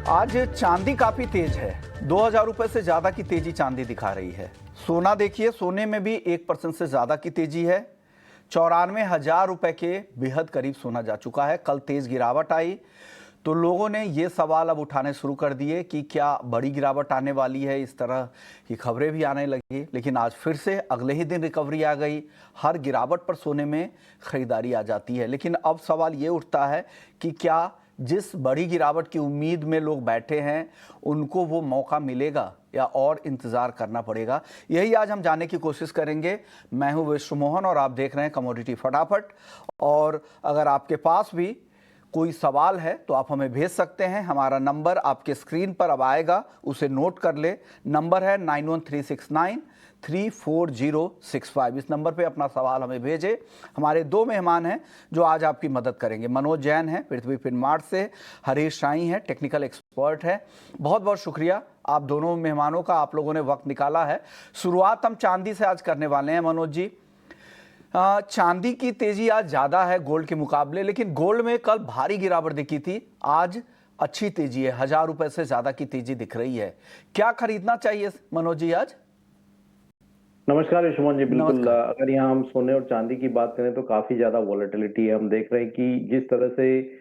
आज चांदी काफी तेज है। 2000 रुपए से ज्यादा की तेजी चांदी दिखा रही है। सोना देखिए, सोने में भी 1% से ज्यादा की तेजी है। 94,000 रुपए के बेहद करीब सोना जा चुका है। कल तेज गिरावट आई तो लोगों ने ये सवाल अब उठाने शुरू कर दिए कि क्या बड़ी गिरावट आने वाली है। इस तरह की खबरें भी आने लगी, लेकिन आज फिर से अगले ही दिन रिकवरी आ गई। हर गिरावट पर सोने में खरीदारी आ जाती है, लेकिन अब सवाल ये उठता है कि क्या जिस बड़ी गिरावट की उम्मीद में लोग बैठे हैं उनको वो मौका मिलेगा या और इंतजार करना पड़ेगा। यही आज हम जानने की कोशिश करेंगे। मैं हूं विश्व मोहन और आप देख रहे हैं कमोडिटी फटाफट। और अगर आपके पास भी कोई सवाल है तो आप हमें भेज सकते हैं। हमारा नंबर आपके स्क्रीन पर अब आएगा, उसे नोट कर ले। नंबर है 9136934065। इस नंबर पे अपना सवाल हमें भेजें। हमारे दो मेहमान हैं जो आज आपकी मदद करेंगे। मनोज जैन है पृथ्वी फिनमार्ट से, हरीश शाही है टेक्निकल एक्सपर्ट है। बहुत बहुत शुक्रिया आप दोनों मेहमानों का, आप लोगों ने वक्त निकाला है। शुरुआत हम चांदी से आज करने वाले हैं। मनोज जी, चांदी की तेजी आज ज्यादा है गोल्ड के मुकाबले, लेकिन गोल्ड में कल भारी गिरावट दिखी थी। आज अच्छी तेजी है, 1000 रुपए से ज्यादा की तेजी दिख रही है। क्या खरीदना चाहिए मनोज जी आज? नमस्कार यशमोहन जी। बिल्कुल, अगर यहाँ हम सोने और चांदी की बात करें तो काफी ज्यादा वॉलेटिलिटी है। हम देख रहे हैं कि जिस तरह से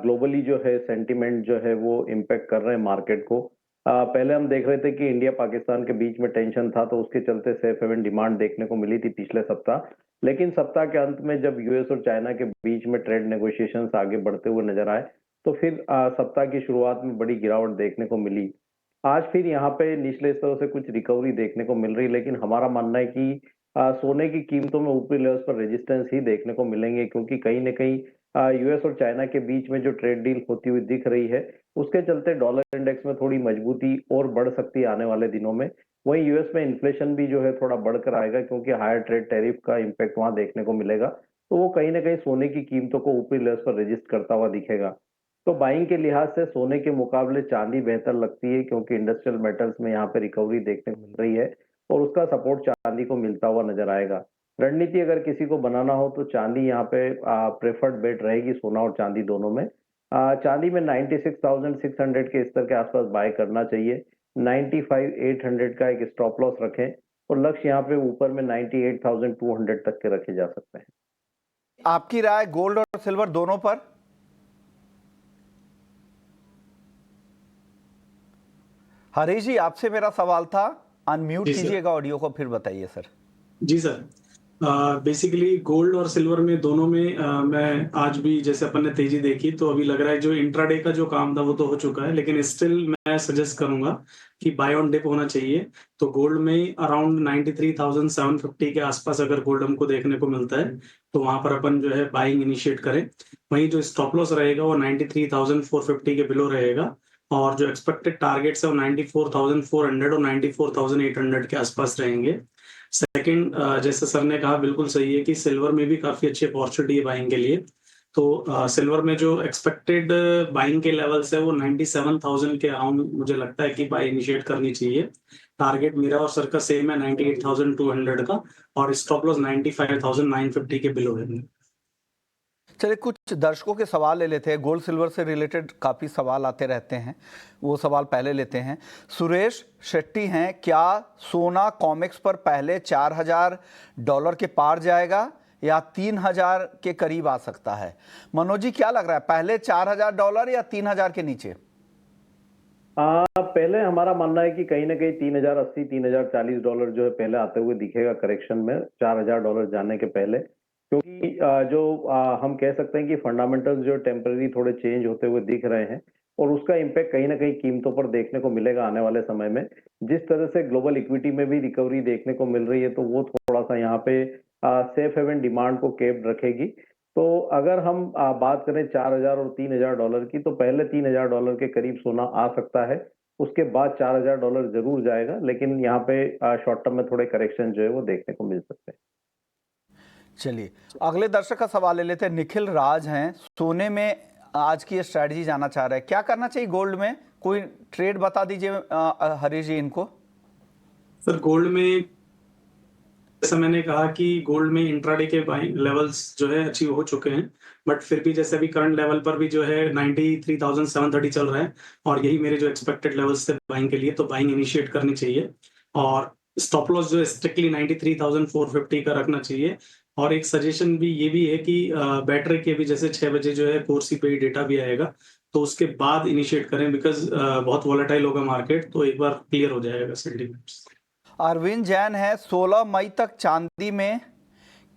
ग्लोबली जो है सेंटीमेंट जो है वो इम्पेक्ट कर रहे हैं मार्केट को। पहले हम देख रहे थे कि इंडिया पाकिस्तान के बीच में टेंशन था, तो उसके चलते सेफ हेवन डिमांड देखने को मिली थी पिछले सप्ताह। लेकिन सप्ताह के अंत में जब यूएस और चाइना के बीच में ट्रेड नेगोशिएशंस आगे बढ़ते हुए नजर आए, तो फिर सप्ताह की शुरुआत में बड़ी गिरावट देखने को मिली। आज फिर यहाँ पे निचले स्तरों से कुछ रिकवरी देखने को मिल रही है, लेकिन हमारा मानना है कि सोने की कीमतों में ऊपरी लेवल्स पर रेजिस्टेंस ही देखने को मिलेंगे, क्योंकि कहीं न कहीं यूएस और चाइना के बीच में जो ट्रेड डील होती हुई दिख रही है, उसके चलते डॉलर इंडेक्स में थोड़ी मजबूती और बढ़ सकती है आने वाले दिनों में। वहीं यूएस में इन्फ्लेशन भी जो है थोड़ा बढ़कर आएगा, क्योंकि हायर ट्रेड टैरिफ का इम्पैक्ट वहां देखने को मिलेगा, तो वो कहीं ना कहीं सोने की कीमतों को ऊपरी लेवल्स पर रजिस्ट करता हुआ दिखेगा। तो बाइंग के लिहाज से सोने के मुकाबले चांदी बेहतर लगती है, क्योंकि इंडस्ट्रियल मेटल्स में यहाँ पे रिकवरी देखने को मिल रही है और उसका सपोर्ट चांदी को मिलता हुआ नजर आएगा। रणनीति अगर किसी को बनाना हो तो चांदी यहाँ पे प्रेफर्ड बेट रहेगी, सोना और चांदी दोनों में। चांदी में 96,600 के स्तर के आसपास बाय करना चाहिए। 95,800 का एक स्टॉप लॉस रखें और लक्ष्य यहाँ पे ऊपर में 98,200 तक के रखे जा सकते हैं। आपकी राय गोल्ड और सिल्वर दोनों पर? हरीश जी, आपसे मेरा सवाल था, अनम्यूट कीजिएगा ऑडियो को, फिर बताइए सर। जी सर, बेसिकली गोल्ड और सिल्वर में दोनों में मैं आज भी जैसे अपन ने तेजी देखी तो अभी लग रहा है जो इंट्राडे का जो काम था वो तो हो चुका है, लेकिन स्टिल मैं सजेस्ट करूंगा कि बाय ऑन डिप होना चाहिए। तो गोल्ड में अराउंड 93,750 के आसपास अगर गोल्ड हमको देखने को मिलता है तो वहां पर अपन जो है बाइंग इनिशिएट करें। वहीं जो स्टॉप लॉस रहेगा वो 93,450 के बिलो रहेगा और जो एक्सपेक्टेड टारगेट्स है वो 94,400 और 94,800 के आसपास रहेंगे। सेकंड, जैसे सर ने कहा बिल्कुल सही है कि सिल्वर में भी काफी अच्छी अपॉर्चुनिटी है बाइंग के लिए। तो सिल्वर में जो एक्सपेक्टेड बाइंग के लेवल्स है वो 97,000 के अराउंड मुझे लगता है कि बाय इनिशिएट करनी चाहिए। टारगेट मेरा और सर का सेम है 98,200 का और स्टॉप लॉस 95,950 के बिलो है। चलिए कुछ दर्शकों के सवाल ले लेते हैं। गोल्ड सिल्वर से रिलेटेड काफ़ी सवाल आते रहते हैं, वो सवाल पहले लेते हैं। सुरेश शेट्टी हैं, क्या सोना कॉमेक्स पर पहले $4,000 के पार जाएगा या 3,000 के करीब आ सकता है? मनोज जी, क्या लग रहा है, पहले $4,000 या 3,000 के नीचे? पहले हमारा मानना है कि कहीं ना कहीं $3,080 $3,040 जो है पहले आते हुए दिखेगा करेक्शन में, $4,000 जाने के पहले। क्योंकि हम कह सकते हैं कि फंडामेंटल्स जो टेम्पररी थोड़े चेंज होते हुए दिख रहे हैं और उसका इम्पैक्ट कहीं ना कहीं कीमतों पर देखने को मिलेगा आने वाले समय में। जिस तरह से ग्लोबल इक्विटी में भी रिकवरी देखने को मिल रही है, तो वो थोड़ा सा यहाँ पे सेफ हेवन डिमांड को केप्ड रखेगी। तो अगर हम बात करें 4,000 और $3,000 की, तो पहले $3,000 के करीब सोना आ सकता है, उसके बाद $4,000 जरूर जाएगा, लेकिन यहाँ पे शॉर्ट टर्म में थोड़े करेक्शन जो है वो देखने को मिल सकते हैं। चलिए अगले दर्शक का सवाल ले लेते हैं। निखिल राज हैं, सोने में आज की स्ट्रैटेजी जानना चाह रहे हैं, क्या करना चाहिए गोल्ड में? कोई ट्रेड बता दीजिए हरीश जी इनको। सर गोल्ड में जैसा मैंने कहा कि गोल्ड में इंट्राडे के बाइंग लेवल्स जो है अचीव हो चुके हैं, बट फिर भी जैसे अभी करंट लेवल पर भी जो है 93,730 चल रहा है और यही मेरे जो एक्सपेक्टेड लेवल्स थे बाइंग के लिए, तो बाइंग इनिशिएट करनी चाहिए और स्टॉप लॉस जो है स्ट्रिक्टली 93,450 का रखना चाहिए। और एक सजेशन भी ये भी है कि बैटरी के भी जैसे 6 बजे जो है कोर सीपीआई डेटा भी आएगा, तो उसके बाद इनिशिएट करें बिकॉज़ बहुत वोलेटाइल होगा मार्केट, तो एक बार क्लियर हो जाएगा सेंटिमेंट्स। अरविंद जैन है, 16 मई तक चांदी में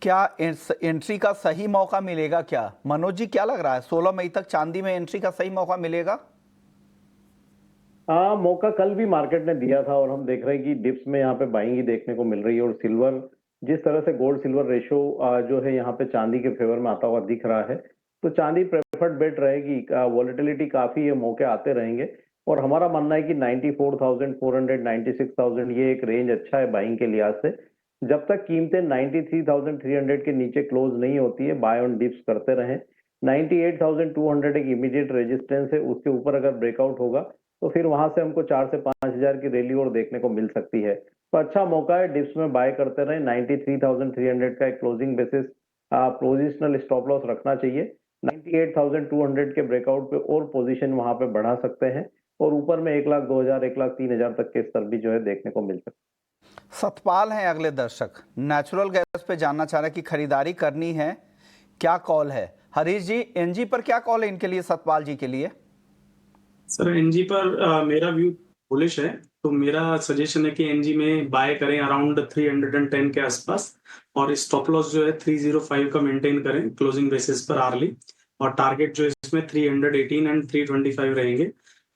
क्या एंट्री का सही मौका मिलेगा क्या? मनोज जी क्या लग रहा है, 16 मई तक चांदी में एंट्री का सही मौका मिलेगा? हाँ, मौका कल भी मार्केट ने दिया था और हम देख रहे हैं कि डिप्स में यहाँ पे बाइंग ही देखने को मिल रही है और सिल्वर जिस तरह से गोल्ड सिल्वर रेशो जो है यहाँ पे चांदी के फेवर में आता हुआ दिख रहा है, तो चांदी प्रेफर्ड बेट रहेगी। वॉलेटिलिटी काफी है, मौके आते रहेंगे और हमारा मानना है कि 94,400 96,000 ये एक रेंज अच्छा है बाइंग के लिहाज से। जब तक कीमतें 93,300 के नीचे क्लोज नहीं होती है, बाय ऑन डिप्स करते रहें। 98,200 एक इमीडिएट रेजिस्टेंस है, उसके ऊपर अगर ब्रेकआउट होगा तो फिर वहां से हमको 4 से 5,000 की रैली और देखने को मिल सकती है। तो अच्छा मौका है, डिप्स में बाय करते रहे। 93,300 का एक closing basis positional stop loss रखना चाहिए। 98,200 के ब्रेकआउट पे और पोजीशन वहां पे बढ़ा सकते हैं और ऊपर में 1,02,000 1,03,000 तक के स्तर भी जो है देखने को मिल सकते हैं। सतपाल हैं अगले दर्शक, नेचुरल गैस पे जानना चाह रहे हैं कि खरीदारी करनी है, क्या कॉल है? हरीश जी, एनजी पर क्या कॉल है इनके लिए, सतपाल जी के लिए? सर एनजी पर मेरा व्यू बुलिश है, तो मेरा सजेशन है कि एनजी में बाय करें अराउंड 310 के आसपास और स्टॉप लॉस जो है 305 का मेंटेन करें क्लोजिंग बेसिस पर आर्ली और टारगेट जो है इसमें 318 एंड 325 रहेंगे।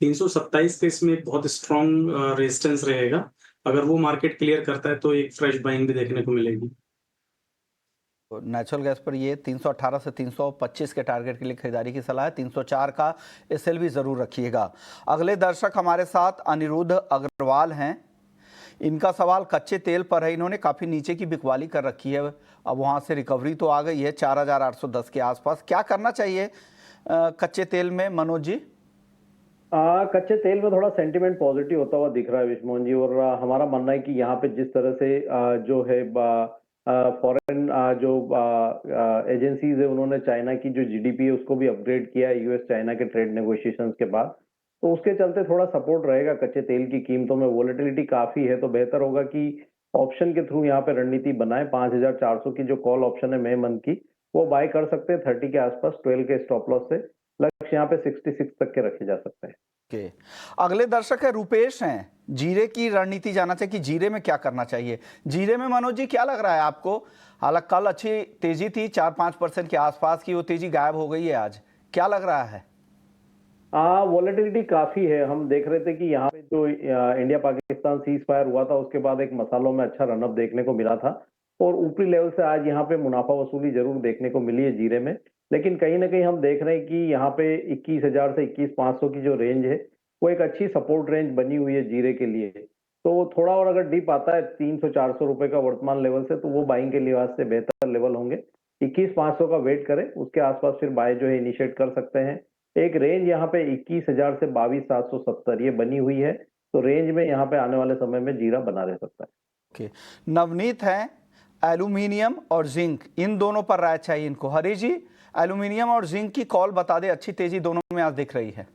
327 के इसमें एक बहुत स्ट्रॉन्ग रेजिस्टेंस रहेगा, अगर वो मार्केट क्लियर करता है तो एक फ्रेश बाइंग भी देखने को मिलेगी। नेचुरल गैस पर ये 318 से 325 के टारगेट के लिए खरीदारी की सलाह है। 304 का एसएल भी ज़रूर रखिएगा। अगले दर्शक हमारे साथ अनिरुद्ध अग्रवाल हैं। इनका सवाल कच्चे तेल पर है। इन्होंने काफ़ी नीचे की बिकवाली कर रखी है, अब वहाँ से रिकवरी तो आ गई है 4,810 के आसपास। क्या करना चाहिए कच्चे तेल में मनोज जी? कच्चे तेल में थोड़ा सेंटिमेंट पॉजिटिव होता हुआ दिख रहा है विष्णु जी और हमारा मानना है कि यहाँ पे जिस तरह से जो है फॉरेन जो एजेंसीज है उन्होंने चाइना की जो जीडीपी है उसको भी अपग्रेड किया है यूएस चाइना के ट्रेड नेगोशिएशंस के बाद, तो उसके चलते थोड़ा सपोर्ट रहेगा कच्चे तेल की कीमतों में। वोलेटिलिटी काफी है तो बेहतर होगा कि ऑप्शन के थ्रू यहाँ पे रणनीति बनाए। 5,400 की जो कॉल ऑप्शन है मई मंथ की वो बाय कर सकते हैं 30 के आसपास 12 के स्टॉप लॉस से। लक्ष्य यहाँ पे 66 तक के रखे जा सकते हैं। के अगले दर्शक है रुपेश हैं, जीरे की रणनीति जानना चाहिए कि जीरे में क्या करना चाहिए। जीरे में मनोज जी क्या लग रहा है आपको? हालांकि कल अच्छी तेजी थी 4-5% के आसपास की, वो तेजी गायब हो गई है आज, क्या लग रहा है? वॉलेटिलिटी काफी है। हम देख रहे थे कि यहाँ पे जो इंडिया पाकिस्तान सीज फायर हुआ था उसके बाद एक मसालों में अच्छा रनअप देखने को मिला था और ऊपरी लेवल से आज यहाँ पे मुनाफा वसूली जरूर देखने को मिली है जीरे में, लेकिन कहीं ना कहीं हम देख रहे हैं कि यहाँ पे 21,000 से 21,500 की जो रेंज है वो एक अच्छी सपोर्ट रेंज बनी हुई है जीरे के लिए। तो थोड़ा और अगर डिप आता है 300-400 रुपए का वर्तमान लेवल से तो वो बाइंग के लिहाज से बेहतर लेवल होंगे। 21,500 का वेट करें, उसके आसपास फिर बाय जो है इनिशिएट कर सकते हैं। एक रेंज यहाँ पे 21,000 से 22,770 ये बनी हुई है, तो रेंज में यहाँ पे आने वाले समय में जीरा बना रह सकता है। नवनीत है, एल्यूमिनियम और जिंक इन दोनों पर राय चाहिए इनको। हरी जी, एल्यूमिनियम और जिंक की कॉल बता दे, अच्छी तेजी दोनों में आज दिख रही है।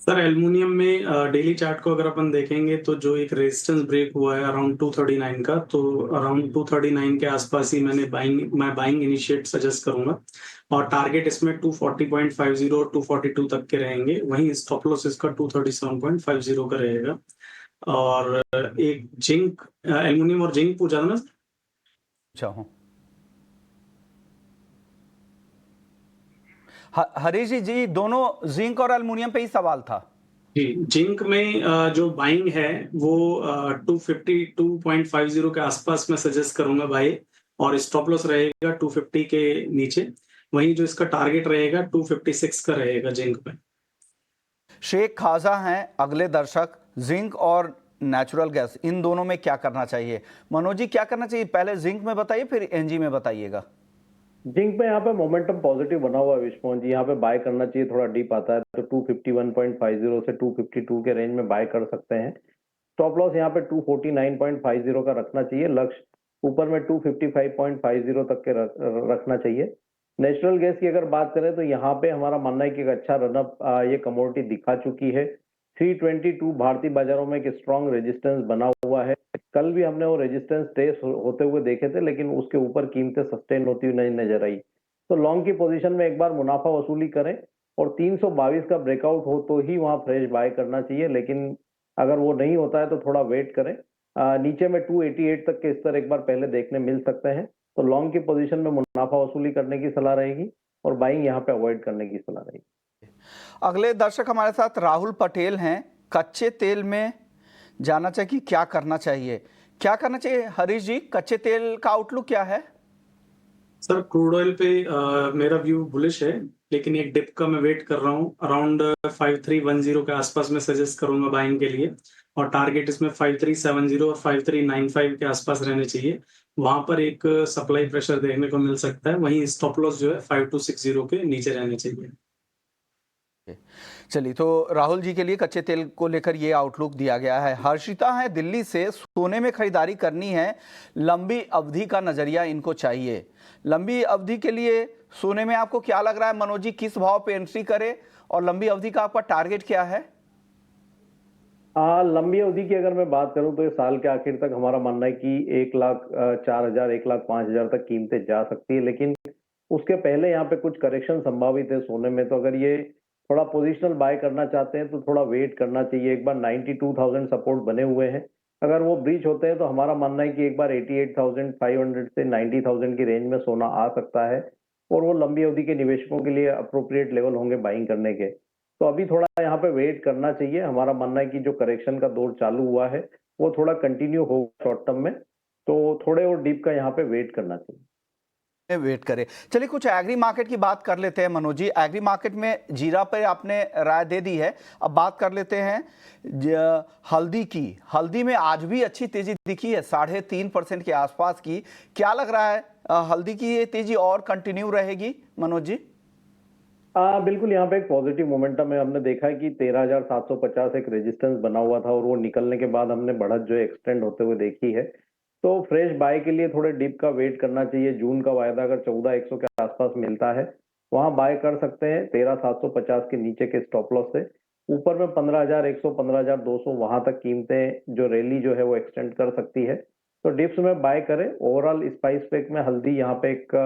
सर एल्युमिनियम में डेली चार्ट को अगर अपन देखेंगे तो जो एक रेजिस्टेंस ब्रेक हुआ है अराउंड 239 का, तो अराउंड 239 के आसपास ही मैं बाइंग इनिशिएट सजेस्ट करूंगा और टारगेट इसमें 240.50 और 242 तक के रहेंगे। वहीं स्टॉप लॉस इसका 237.50 का रहेगा। और एक जिंक, एल्युमिनियम और जिंक पूछा था ना? चाहूँ हरीश जी, दोनों जिंक और एल्युमिनियम पे ही सवाल था जी। जिंक में जो बाइंग है वो 252.50 के आसपास मैं सजेस्ट करूंगा भाई, और स्टॉप लॉस रहेगा 250 के नीचे। वहीं जो इसका टारगेट रहेगा 256 का रहेगा जिंक पे। शेख खाजा हैं अगले दर्शक, जिंक और नेचुरल गैस इन दोनों में क्या करना चाहिए? मनोज जी क्या करना चाहिए, पहले जिंक में बताइए फिर एनजी में बताइएगा। जिंक पे यहाँ पे मोमेंटम पॉजिटिव बना हुआ है विष्णु जी, यहाँ पे बाय करना चाहिए। थोड़ा डीप आता है तो 251.50 से 252 के रेंज में बाय कर सकते हैं। स्टॉप लॉस यहाँ पे 249.50 का रखना चाहिए। लक्ष्य ऊपर में 255.50 तक के रखना चाहिए। नेचुरल गैस की अगर बात करें तो यहाँ पे हमारा मानना है कि एक अच्छा रनअप ये कमोडिटी दिखा चुकी है। 322 भारतीय बाजारों में एक स्ट्रॉन्ग रेजिस्टेंस बना हुआ है। कल भी हमने वो रेजिस्टेंस टेस्ट होते हुए देखे थे, लेकिन उसके ऊपर कीमतें सस्टेन होती हुई नहीं नजर आई। तो लॉन्ग की पोजीशन में एक बार मुनाफा वसूली करें और 322 का ब्रेकआउट हो तो ही वहां फ्रेश बाय करना चाहिए, लेकिन अगर वो नहीं होता है तो थोड़ा वेट करें। नीचे में 288 तक के स्तर एक बार पहले देखने मिल सकते हैं। तो लॉन्ग की पोजीशन में मुनाफा वसूली करने की सलाह रहेगी और बाइंग यहाँ पे अवॉइड करने की सलाह रहेगी। अगले दर्शक हमारे साथ राहुल पटेल हैं। कच्चे तेल में जानना चाहिए कि क्या करना चाहिए, क्या करना चाहिए हरीश जी? कच्चे तेल का आउटलुक क्या है? सर क्रूड ऑयल पे मेरा व्यू बुलिश है, लेकिन एक डिप का मैं वेट कर रहा हूँ। अराउंड 5310 के आसपास मैं सजेस्ट करूंगा बाइंग के लिए, और टारगेट इसमें 5370 और 5395 के आसपास रहने चाहिए। वहां पर एक सप्लाई प्रेशर देखने को मिल सकता है। वहीं स्टॉप लॉस जो है 5260 के नीचे रहने चाहिए। चलिए, तो राहुल जी के लिए कच्चे तेल को लेकर ये आउटलुक दिया गया है। हर्षिता है दिल्ली से, सोने में खरीदारी करनी है, लंबी अवधि का नजरिया इनको चाहिए। लंबी अवधि के लिए सोने में आपको क्या लग रहा है मनोज जी, किस भाव पे एंट्री करें और लंबी अवधि का आपका टारगेट क्या है? लंबी अवधि की अगर मैं बात करूं तो इस साल के आखिर तक हमारा मानना है कि 1,04,000 1,05,000 तक कीमतें जा सकती है, लेकिन उसके पहले यहाँ पे कुछ करेक्शन संभावित है सोने में। तो अगर ये थोड़ा पोजिशनल बाय करना चाहते हैं तो थोड़ा वेट करना चाहिए। एक बार 92,000 सपोर्ट बने हुए हैं, अगर वो ब्रीच होते हैं तो हमारा मानना है कि एक बार 88,500 से 90,000 की रेंज में सोना आ सकता है और वो लंबी अवधि के निवेशकों के लिए अप्रोप्रिएट लेवल होंगे बाइंग करने के। तो अभी थोड़ा यहाँ पे वेट करना चाहिए। हमारा मानना है कि जो करेक्शन का दौर चालू हुआ है वो थोड़ा कंटिन्यू होगा शॉर्ट टर्म में, तो थोड़े और डीप का यहाँ पे वेट करना चाहिए। वेट करें। चलिए, कुछ एग्री मार्केट की बात कर लेते हैं मनोज जी। एग्री मार्केट में जीरा पे आपने राय दे दी है, अब बात कर लेते हैं हल्दी की। हल्दी में आज भी अच्छी तेजी दिखी है, 3.5% के आसपास की। क्या लग रहा है हल्दी की ये तेजी और कंटिन्यू रहेगी मनोज जी? बिल्कुल, यहाँ पे एक पॉजिटिव मोमेंटम है। हमने देखा है कि 13,750 एक रेजिस्टेंस बना हुआ था और वो निकलने के बाद हमने बढ़त जो है एक्सटेंड होते हुए देखी है। तो फ्रेश बाय के लिए थोड़े डिप का वेट करना चाहिए। जून का वायदा अगर 14,100 के आसपास मिलता है, वहां बाय कर सकते हैं 13,750 के नीचे के स्टॉप लॉस से। ऊपर में 15,100 15,200 वहां तक कीमतें जो रैली जो है वो एक्सटेंड कर सकती है। तो डिप्स में बाय करें। ओवरऑल स्पाइस पैक में हल्दी यहाँ पे एक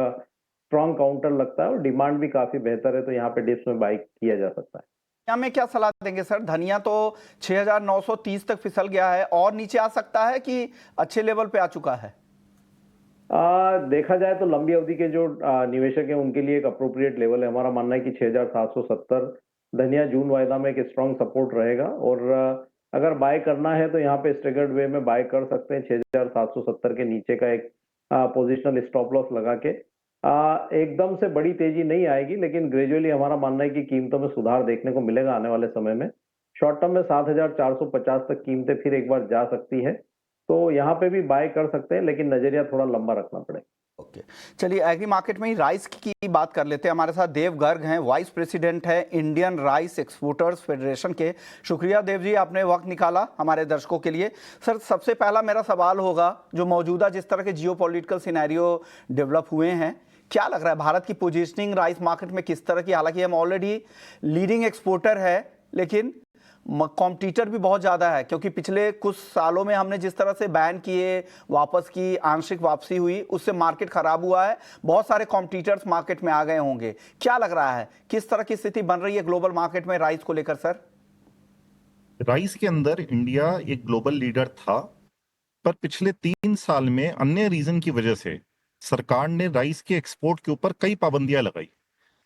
स्ट्रॉन्ग काउंटर लगता है और डिमांड भी काफी बेहतर है, तो यहाँ पे डिप्स में बाय किया जा सकता है। धनिया में क्या सलाह देंगे सर? धनिया तो 6,930 तक फिसल गया है, और नीचे आ सकता है कि अच्छे लेवल पे आ चुका है? देखा जाए तो लंबी अवधि के जो निवेशक हैं उनके लिए एक अप्रोप्रिएट लेवल है। हमारा मानना है कि 6,770 धनिया जून वायदा में एक स्ट्रॉन्ग सपोर्ट रहेगा और अगर बाय करना है तो यहाँ पे स्टेगर्ड वे में बाय कर सकते हैं 6,770 के नीचे का एक पोजिशनल स्टॉप लॉस लगा के। एकदम से बड़ी तेजी नहीं आएगी, लेकिन ग्रेजुअली हमारा मानना है कि कीमतों में सुधार देखने को मिलेगा आने वाले समय में। शॉर्ट टर्म में 7,450 तक कीमतें फिर एक बार जा सकती है, तो यहाँ पे भी बाय कर सकते हैं, लेकिन नजरिया थोड़ा लंबा रखना पड़ेगा। ओके, चलिए एग्री मार्केट में ही राइस की बात कर लेते हैं। हमारे साथ देव गर्ग हैं, वाइस प्रेसिडेंट है इंडियन राइस एक्सपोर्टर्स फेडरेशन के। शुक्रिया देव जी, आपने वक्त निकाला हमारे दर्शकों के लिए। सर, सबसे पहला मेरा सवाल होगा, जो मौजूदा जिस तरह के जियोपॉलिटिकल सिनेरियो डेवलप हुए हैं, क्या लग रहा है भारत की पोजीशनिंग राइस मार्केट में किस तरह की? हालांकि हम ऑलरेडी लीडिंग एक्सपोर्टर है, लेकिन कॉम्पिटिटर भी बहुत ज़्यादा है, क्योंकि पिछले कुछ सालों में हमने जिस तरह से बैन किए, वापस की, आंशिक वापसी हुई, उससे मार्केट खराब हुआ है। बहुत सारे कॉम्पिटिटर्स मार्केट में आ गए होंगे। क्या लग रहा है किस तरह की स्थिति बन रही है ग्लोबल मार्केट में राइस को लेकर? सर, राइस के अंदर इंडिया एक ग्लोबल लीडर था, पर पिछले 3 साल में अन्य रीजन की वजह से सरकार ने राइस के एक्सपोर्ट के ऊपर कई पाबंदियां लगाई।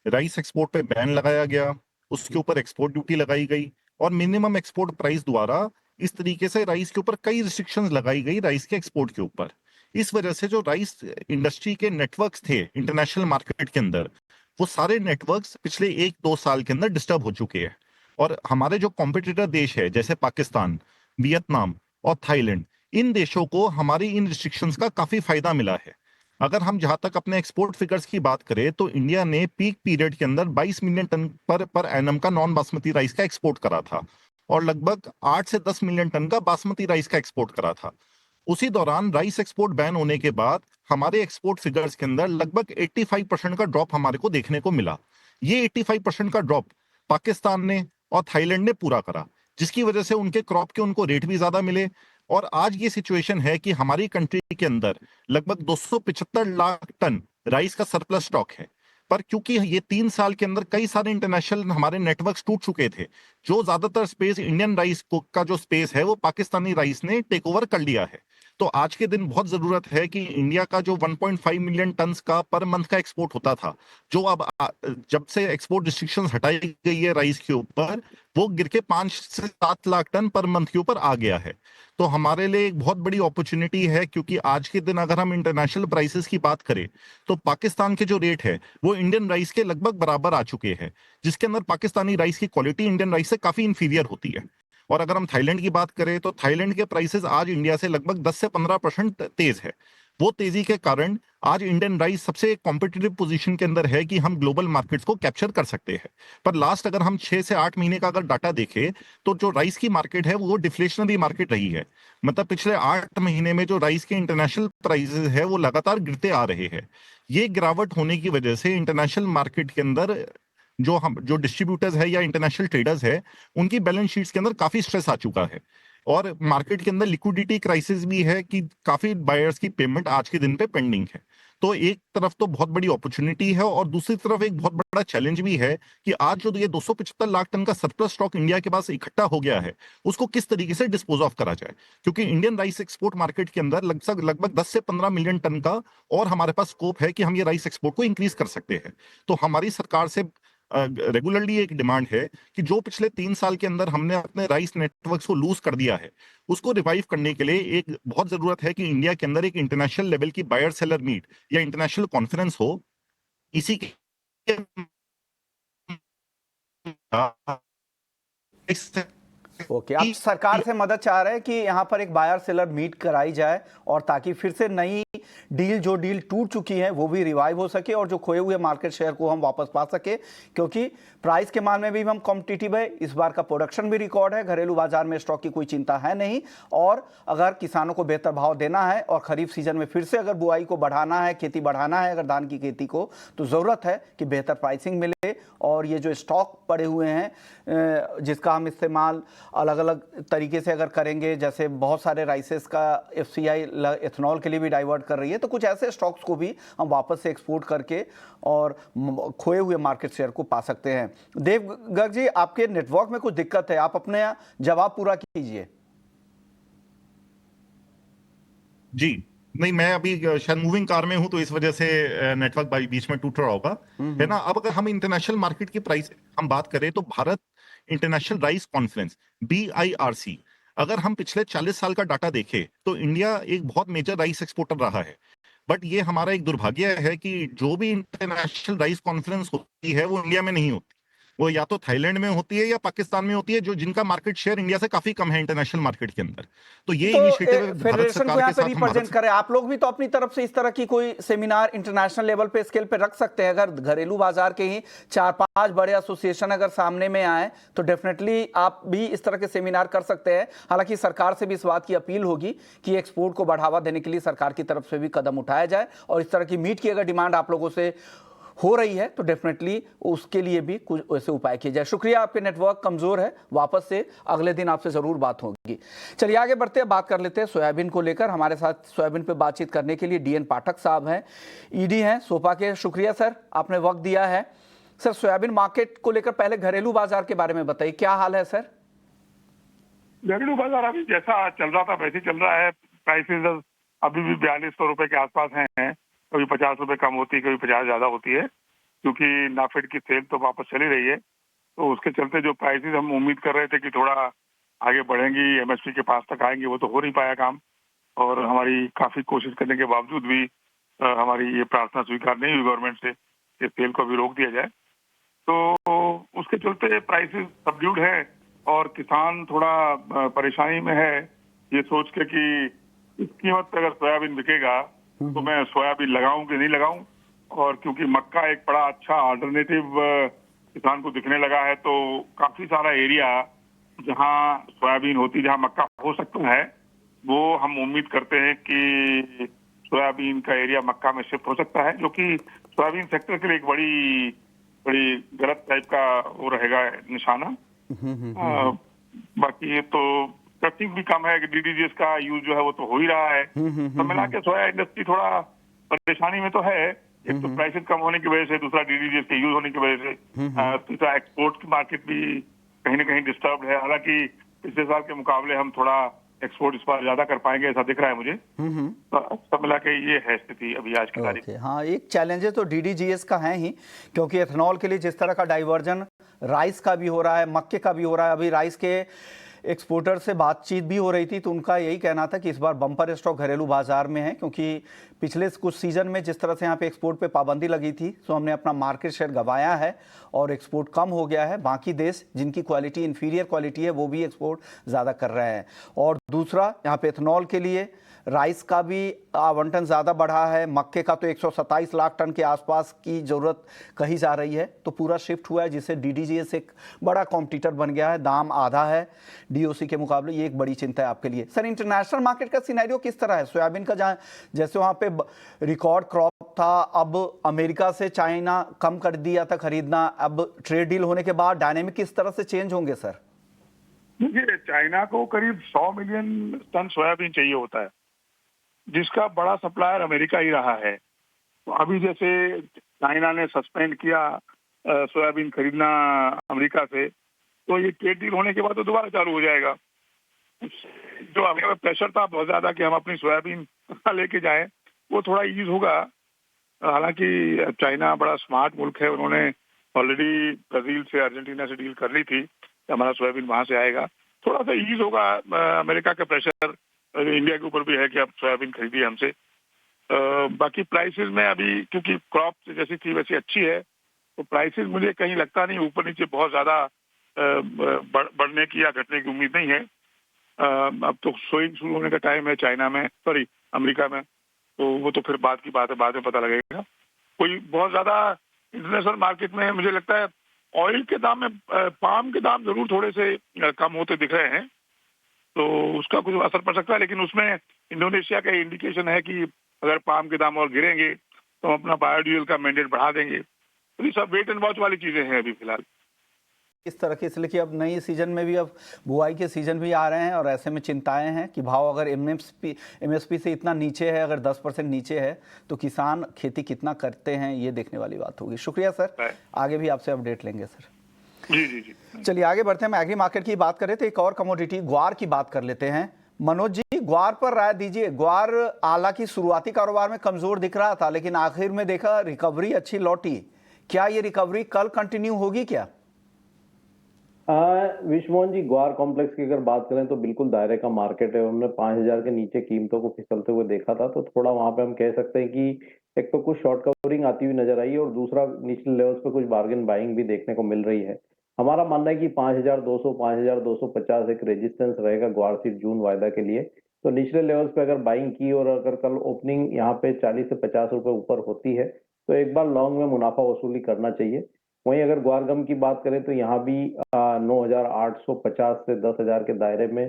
राइस एक्सपोर्ट पे बैन लगाया गया, उसके ऊपर एक्सपोर्ट ड्यूटी लगाई गई और मिनिमम एक्सपोर्ट प्राइस द्वारा इस तरीके से राइस के ऊपर कई रिस्ट्रिक्शंस लगाई गई राइस के एक्सपोर्ट के ऊपर। इस वजह से जो राइस इंडस्ट्री के नेटवर्क्स थे इंटरनेशनल मार्केट के अंदर, वो सारे नेटवर्क्स पिछले 1-2 साल के अंदर डिस्टर्ब हो चुके हैं। और हमारे जो कॉम्पिटिटर देश है जैसे पाकिस्तान, वियतनाम और थाईलैंड, इन देशों को हमारी इन रिस्ट्रिक्शंस का काफी फायदा मिला है। अगर हम जहां तक अपने एक्सपोर्ट फिगर्स की बात करें तो इंडिया ने पीक पीरियड के अंदर 22 मिलियन टन पर एनम का नॉन बासमती राइस का एक्सपोर्ट करा था और लगभग 8 से 10 मिलियन टन का बासमती राइस का एक्सपोर्ट करा था। उसी दौरान राइस एक्सपोर्ट बैन होने के बाद हमारे एक्सपोर्ट फिगर्स के अंदर लगभग 85% का ड्रॉप हमारे को देखने को मिला। ये 85% का ड्रॉप पाकिस्तान ने और थाईलैंड ने पूरा करा, जिसकी वजह से उनके क्रॉप के उनको रेट भी ज्यादा मिले। और आज ये सिचुएशन है कि हमारी कंट्री के अंदर लगभग 275 लाख टन राइस का सरप्लस स्टॉक है। पर क्योंकि ये 3 साल के अंदर कई सारे इंटरनेशनल हमारे नेटवर्क्स टूट चुके थे, जो ज्यादातर स्पेस इंडियन राइस का जो स्पेस है वो पाकिस्तानी राइस ने टेक ओवर कर लिया है। तो आज के दिन बहुत जरूरत है कि इंडिया का जो 1.5 मिलियन टन का पर मंथ का एक्सपोर्ट होता था, जो अब जब से एक्सपोर्ट रिस्ट्रिक्शंस हटाई गई है राइस के ऊपर, वो गिर के 5 से 7 लाख टन पर मंथ के ऊपर आ गया है। तो हमारे लिए एक बहुत बड़ी अपॉर्चुनिटी है, क्योंकि आज के दिन अगर हम इंटरनेशनल प्राइसेस की बात करें तो पाकिस्तान के जो रेट है वो इंडियन राइस के लगभग बराबर आ चुके हैं, जिसके अंदर पाकिस्तानी राइस की क्वालिटी इंडियन राइस से काफी इंफीरियर होती है। और अगर हम थाईलैंड की बात करें तो थाईलैंड के प्राइसेस आज इंडिया से लगभग 10 से 15% तेज है। वो तेजी के कारण आज इंडियन राइस सबसे कॉम्पिटिटिव पोजीशन के अंदर है कि हम ग्लोबल मार्केट्स को कैप्चर कर सकते हैं। पर लास्ट अगर हम 6 से 8 महीने का अगर डाटा देखें तो जो राइस की मार्केट है वो डिफ्लेशनरी मार्केट रही है। मतलब पिछले 8 महीने में जो राइस के इंटरनेशनल प्राइसेस है वो लगातार गिरते आ रहे हैं। ये गिरावट होने की वजह से इंटरनेशनल मार्केट के अंदर जो डिस्ट्रीब्यूटर्स है या इंटरनेशनल ट्रेडर्स है, उनकी बैलेंस शीट्स के अंदर काफी स्ट्रेस आ चुका है। और मार्केट के अंदर लिक्विडिटी क्राइसिस भी है कि काफी बायर्स की पेमेंट आज के दिन पे पेंडिंग है। तो एक तरफ तो बहुत बड़ी अपॉर्चुनिटी है और दूसरी तरफ एक बहुत बड़ा चैलेंज भी है कि आज जो ये 275 लाख टन का सरप्लस स्टॉक इंडिया के पास इकट्ठा हो गया है, उसको किस तरीके से डिस्पोज ऑफ करा जाए। क्योंकि इंडियन राइस एक्सपोर्ट मार्केट के अंदर लगभग 10 से 15 मिलियन टन का और हमारे पास स्कोप है कि हम ये राइस एक्सपोर्ट को इंक्रीज कर सकते हैं। तो हमारी सरकार से रेगुलरली एक डिमांड है कि जो पिछले 3 साल के अंदर हमने अपने राइस नेटवर्क्स को लूज कर दिया है, उसको रिवाइव करने के लिए एक बहुत जरूरत है कि इंडिया के अंदर एक इंटरनेशनल लेवल की बायर सेलर मीट या इंटरनेशनल कॉन्फ्रेंस हो। इसी के ओके, आप सरकार से मदद चाह रहे हैं कि यहाँ पर एक बायर सेलर मीट कराई जाए और ताकि फिर से नई जो डील टूट चुकी है वो भी रिवाइव हो सके और जो खोए हुए मार्केट शेयर को हम वापस पा सके। क्योंकि प्राइस के मान में भी हम कॉम्पिटिटिव है, इस बार का प्रोडक्शन भी रिकॉर्ड है, घरेलू बाजार में स्टॉक की कोई चिंता है नहीं। और अगर किसानों को बेहतर भाव देना है और खरीफ सीजन में फिर से अगर बुआई को बढ़ाना है, खेती बढ़ाना है अगर धान की खेती को, तो ज़रूरत है कि बेहतर प्राइसिंग मिले। और ये जो स्टॉक पड़े हुए हैं जिसका हम इस्तेमाल अलग अलग तरीके से अगर करेंगे, जैसे बहुत सारे राइसेस का एफसीआई एथेनॉल के लिए भी डाइवर्ट कर रही है, तो कुछ ऐसे स्टॉक्स को भी हम वापस से एक्सपोर्ट करके और खोए हुए मार्केट शेयर को पा सकते हैं। देव गर्ग जी, आपके नेटवर्क में कुछ दिक्कत है, आप अपने जवाब पूरा कीजिए। जी नहीं, मैं अभी शायद मूविंग कार में हूं तो इस वजह से नेटवर्क बीच में टूट रहा होगा, है ना। अब अगर हम इंटरनेशनल मार्केट की प्राइस हम बात करें तो Bharat international rice conference BIRC, अगर हम पिछले 40 साल का डाटा देखें तो इंडिया एक बहुत मेजर राइस एक्सपोर्टर रहा है। बट ये हमारा एक दुर्भाग्य है कि जो भी इंटरनेशनल राइस कॉन्फ्रेंस होती है वो इंडिया में नहीं होती, वो या तो थाईलैंड में होती है या पाकिस्तान में होती है, जो जिनका मार्केट शेयर इंडिया से काफी कम है इंटरनेशनल मार्केट के अंदर। तो ये इनिशिएटिव भारत फेडरेशन को सरकार यहाँ के पे साथ रिप्रेजेंट करें, आप लोग भी तो अपनी तरफ से इस तरह की कोई सेमिनार इंटरनेशनल लेवल पे स्केल पे रख सकते हैं। अगर घरेलू बाजार के ही 4-5 बड़े एसोसिएशन अगर सामने में आए तो डेफिनेटली आप भी इस तरह के सेमिनार कर सकते हैं। हालांकि सरकार से भी इस बात की अपील होगी कि एक्सपोर्ट को बढ़ावा देने के लिए सरकार की तरफ से भी कदम उठाया जाए और इस तरह की मीट की अगर डिमांड आप लोगों से हो रही है तो डेफिनेटली उसके लिए भी कुछ ऐसे उपाय किए जाए। शुक्रिया, आपके नेटवर्क कमजोर है, वापस से अगले दिन आपसे जरूर बात होगी। चलिए आगे बढ़ते हैं, बात कर लेते हैं सोयाबीन को लेकर। हमारे साथ सोयाबीन पे बातचीत करने के लिए DN पाठक साहब हैं, ED हैं सोपा के। शुक्रिया सर, आपने वक्त दिया है। सर, सोयाबीन मार्केट को लेकर पहले घरेलू बाजार के बारे में बताइए, क्या हाल है सर? घरेलू बाजार अभी जैसा चल रहा था वैसे चल रहा है। प्राइसेस अभी भी 4200 रुपए के आसपास हैं। कभी 50 रुपए कम होती है, कभी 50 ज्यादा होती है, क्योंकि नाफेड की सेल तो वापस चली रही है। तो उसके चलते जो प्राइसेस हम उम्मीद कर रहे थे कि थोड़ा आगे बढ़ेंगी, MSP के पास तक आएंगे, वो तो हो नहीं पाया काम। और हमारी काफी कोशिश करने के बावजूद भी हमारी ये प्रार्थना स्वीकार नहीं हुई गवर्नमेंट से कि सेल को भी रोक दिया जाए। तो उसके चलते प्राइसेस सबड्यूड है और किसान थोड़ा परेशानी में है, ये सोच के कि इस कीमत पे अगर सोयाबीन बिकेगा तो मैं सोयाबीन लगाऊं कि नहीं लगाऊं। और क्योंकि मक्का एक बड़ा अच्छा अल्टरनेटिव किसान को दिखने लगा है, तो काफी सारा एरिया जहां सोयाबीन होती, जहां मक्का हो सकता है, वो हम उम्मीद करते हैं कि सोयाबीन का एरिया मक्का में शिफ्ट हो सकता है, जो कि सोयाबीन सेक्टर के लिए एक बड़ी बड़ी गलत टाइप का वो रहेगा निशाना। बाकी ये तो क्रचिंग भी कम है कि डीडीजीएस का यूज जो है वो तो हो ही रहा है। तो मिला के सोया इंडस्ट्री थोड़ा परेशानी में तो है। एक तो प्राइसेस कम होने की वजह से, दूसरा डीडीजीएस के यूज होने की वजह से, तीसरा एक्सपोर्ट की मार्केट भी कहीं ना कहीं डिस्टर्ब है। हालांकि पिछले साल के मुकाबले हम थोड़ा एक्सपोर्ट इस बार ज्यादा कर पाएंगे ऐसा दिख रहा है मुझे। तो सब मिला के ये है स्थिति अभी आज की तारीख। हाँ, एक चैलेंज तो डीडीजीएस का है ही, क्योंकि एथेनॉल के लिए जिस तरह का डाइवर्जन राइस का भी हो रहा है, मक्के का भी हो रहा है। अभी राइस के एक्सपोर्टर से बातचीत भी हो रही थी, तो उनका यही कहना था कि इस बार बम्पर स्टॉक घरेलू बाजार में है, क्योंकि पिछले कुछ सीजन में जिस तरह से यहाँ पे एक्सपोर्ट पे पाबंदी लगी थी, तो हमने अपना मार्केट शेयर गंवाया है और एक्सपोर्ट कम हो गया है। बाकी देश जिनकी क्वालिटी इंफीरियर क्वालिटी है, वो भी एक्सपोर्ट ज़्यादा कर रहे हैं। और दूसरा, यहाँ पे एथेनॉल के लिए राइस का भी आवंटन ज़्यादा बढ़ा है। मक्के का तो 127 लाख टन के आसपास की ज़रूरत कही जा रही है, तो पूरा शिफ्ट हुआ है, जिससे डीडीजीएस एक बड़ा कॉम्पिटिटर बन गया है। दाम आधा है डीओसी के मुकाबले। ये एक बड़ी चिंता है आपके लिए। सर, इंटरनेशनल मार्केट का सिनेरियो किस तरह है? सोयाबीन का जहाँ जैसे वहाँ पे रिकॉर्ड क्रॉप था, अब अमेरिका से चाइना कम कर दिया था खरीदना, अब ट्रेड डील होने के बाद डायनेमिक किस तरह से चेंज होंगे सर? देखिए, चाइना को करीब 100 मिलियन टन सोयाबीन चाहिए होता है, जिसका बड़ा सप्लायर अमेरिका ही रहा है। तो अभी जैसे चाइना ने सस्पेंड किया सोयाबीन खरीदना अमेरिका से, तो ये ट्रेड डील होने के बाद तो दोबारा चालू हो जाएगा। जो हमें प्रेशर था बहुत ज्यादा कि हम अपनी सोयाबीन लेके जाएं, वो थोड़ा ईज होगा। हालांकि चाइना बड़ा स्मार्ट मुल्क है, उन्होंने ऑलरेडी ब्राजील से, अर्जेंटीना से डील कर ली थी, हमारा सोयाबीन वहां से आएगा। थोड़ा सा ईज होगा। अमेरिका का प्रेशर इंडिया के ऊपर भी है कि आप सोयाबीन खरीदिए हमसे। बाकी प्राइसेस में अभी क्योंकि क्रॉप जैसी थी वैसी अच्छी है, तो प्राइसेस मुझे कहीं लगता नहीं ऊपर नीचे बहुत ज्यादा बढ़ने की या घटने की उम्मीद नहीं है। अब तो सोइंग शुरू होने का टाइम है चाइना में, सॉरी अमेरिका में, तो वो तो फिर बाद की बात है, बाद में पता लगेगा। कोई बहुत ज्यादा इंटरनेशनल मार्केट में मुझे लगता है ऑयल के दाम में, पाम के दाम जरूर थोड़े से कम होते दिख रहे हैं, तो उसका कुछ असर पड़ सकता है। लेकिन उसमें इंडोनेशिया का इंडिकेशन है कि अगर पाम के दाम और गिरेंगे तो हम अपना बायोडीजल का मैंडेट बढ़ा देंगे। तो ये सब वेट एंड वॉच वाली चीजें हैं अभी फिलहाल। इस तरह के, इसलिए कि अब नई सीजन में भी अब बुआई के सीजन भी आ रहे हैं, और ऐसे में चिंताएं हैं कि भाव अगर एमएसपी से इतना नीचे है, अगर 10% नीचे है, तो किसान खेती कितना करते हैं, ये देखने वाली बात होगी। शुक्रिया सर, आगे भी आपसे अपडेट लेंगे सर। जी। चलिए आगे बढ़ते हैं। हम एग्री मार्केट की बात करें तो एक और कमोडिटी ग्वार की बात कर लेते हैं। मनोज जी, ग्वार पर राय दीजिए। ग्वार हालांकि शुरुआती कारोबार में कमजोर दिख रहा था, लेकिन आखिर में देखा रिकवरी अच्छी लौटी। क्या ये रिकवरी कल कंटिन्यू होगी क्या? विश्वमोहन जी, ग्वार कॉम्प्लेक्स की अगर बात करें तो बिल्कुल दायरे का मार्केट है। हमने 5000 के नीचे कीमतों को फिसलते हुए देखा था, तो थोड़ा वहां पे हम कह सकते हैं कि एक तो कुछ शॉर्ट कवरिंग आती हुई नजर आई, और दूसरा निचले लेवल्स पे कुछ बार्गेन बाइंग भी देखने को मिल रही है। हमारा मानना है कि 5200 5250 एक रेजिस्टेंस रहेगा ग्वार सीड जून वायदा के लिए। तो निचले लेवल्स पे अगर बाइंग की और अगर कल ओपनिंग यहाँ पे 40 से 50 रुपए ऊपर होती है, तो एक बार लॉन्ग में मुनाफा वसूली करना चाहिए। वहीं अगर ग्वार गम की बात करें तो यहाँ भी 9850 से 10,000 के दायरे में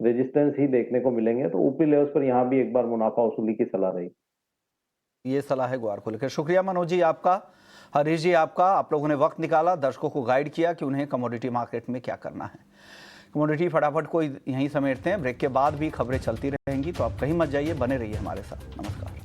रेजिस्टेंस ही देखने को मिलेंगे। तो ऊपरी लेवल्स पर यहाँ भी एक बार मुनाफा वसूली की सलाह रही। ये सलाह है ग्वार को लेकर। शुक्रिया मनोज जी आपका, हरीश जी आपका। आप लोगों ने वक्त निकाला, दर्शकों को गाइड किया कि उन्हें कमोडिटी मार्केट में क्या करना है। कमोडिटी फटाफट को यहीं समेटते हैं। ब्रेक के बाद भी खबरें चलती रहेंगी, तो आप कहीं मत जाइए, बने रहिए हमारे साथ। नमस्कार।